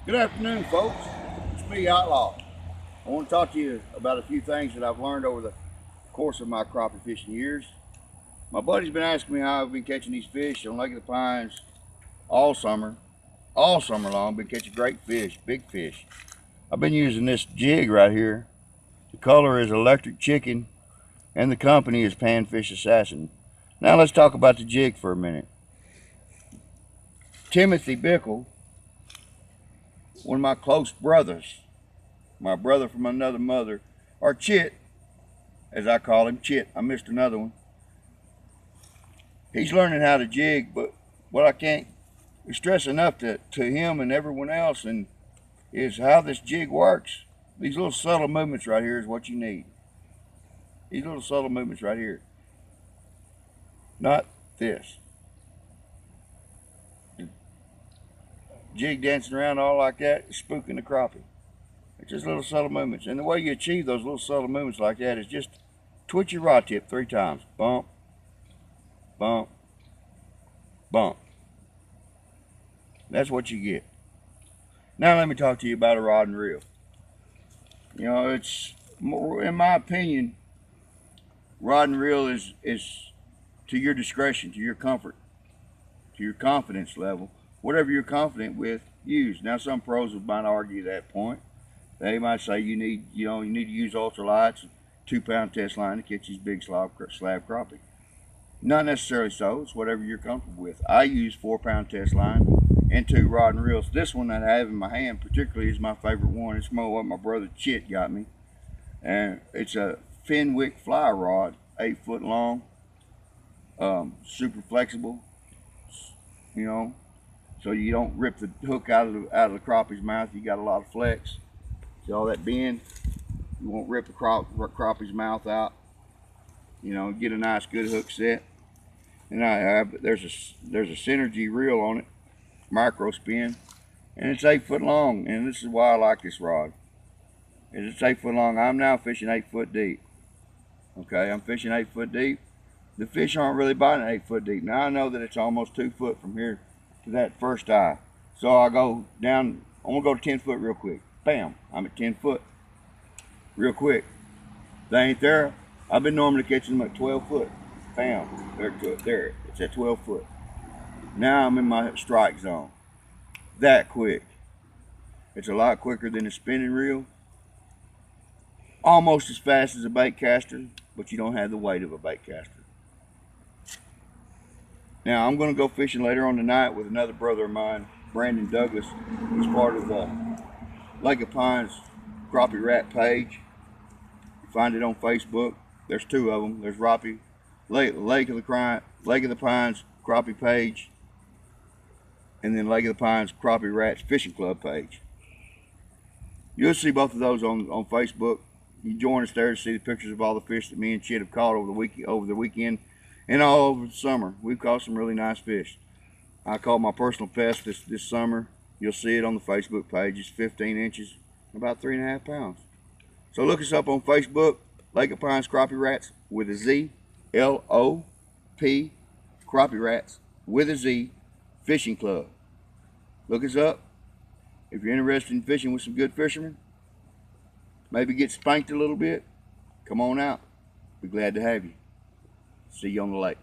Good afternoon, folks. It's me, Outlaw. I want to talk to you about a few things that I've learned over the course of my crappie fishing years. My buddy's been asking me how I've been catching these fish on Lake of the Pines all summer, long. Been catching great fish, big fish. I've been using this jig right here. The color is Electric Chicken, and the company is Panfish Assassin. Now let's talk about the jig for a minute. Timothy Bickle, one of my close brothers, my brother from another mother, or Chit, as I call him, Chit. I missed another one. He's learning how to jig, but what I can't stress enough to him and everyone else and is how this jig works. These little subtle movements right here is what you need. These little subtle movements right here. Not this. The jig dancing around all like that is spooking the crappie. It's just little subtle movements. And the way you achieve those little subtle movements like that is just twitch your rod tip 3 times. Bump, bump, bump. That's what you get. Now let me talk to you about a rod and reel. You know, it's more, in my opinion, rod and reel is to your discretion, to your comfort, to your confidence level. Whatever you're confident with, use. Now some pros might argue that point. They might say you need to use ultralights, 2-pound test line to catch these big slab crappie. Not necessarily so. It's whatever you're comfortable with. I use 4-pound test line and 2 rod and reels. This one that I have in my hand particularly is my favorite one. It's more what my brother Chit got me. And it's a Fenwick fly rod, 8 foot long, super flexible, you know, so you don't rip the hook out of the crappie's mouth. You got a lot of flex. See all that bend? You won't rip the crappie's mouth out. You know, get a nice good hook set. And there's a Synergy reel on it, micro spin, and it's 8 foot long. And this is why I like this rod. It's 8 foot long. I'm now fishing 8 foot deep. Okay, I'm fishing 8 foot deep. The fish aren't really biting 8 foot deep. Now I know that it's almost 2 foot from here to that first eye. So I go down. I'm gonna go to 10 foot real quick. Bam! I'm at 10 foot. Real quick. They ain't there. I've been normally catching them at 12 foot. Bam! There. It's at 12 foot. Now I'm in my strike zone. That quick. It's a lot quicker than a spinning reel. Almost as fast as a bait caster, but you don't have the weight of a bait caster. Now I'm going to go fishing later on tonight with another brother of mine, Brandon Douglas. He's part of the Lake of Pines Crappie Rat page. You find it on Facebook. There's 2 of them. There's Lake of the Pines Crappie page, and then Lake of the Pines Crappie Rats Fishing Club page. You'll see both of those on Facebook. You join us there to see the pictures of all the fish that me and Chit have caught over the weekend and all over the summer. We've caught some really nice fish. I caught my personal best this summer. You'll see it on the Facebook page. It's 15 inches, about 3.5 pounds. So look us up on Facebook, Lake of Pines Crappie Rats with a Z, LOP, Crappie Rats with a Z, Fishing Club. Look us up. If you're interested in fishing with some good fishermen, maybe get spanked a little bit, come on out. Be glad to have you. See you on the lake.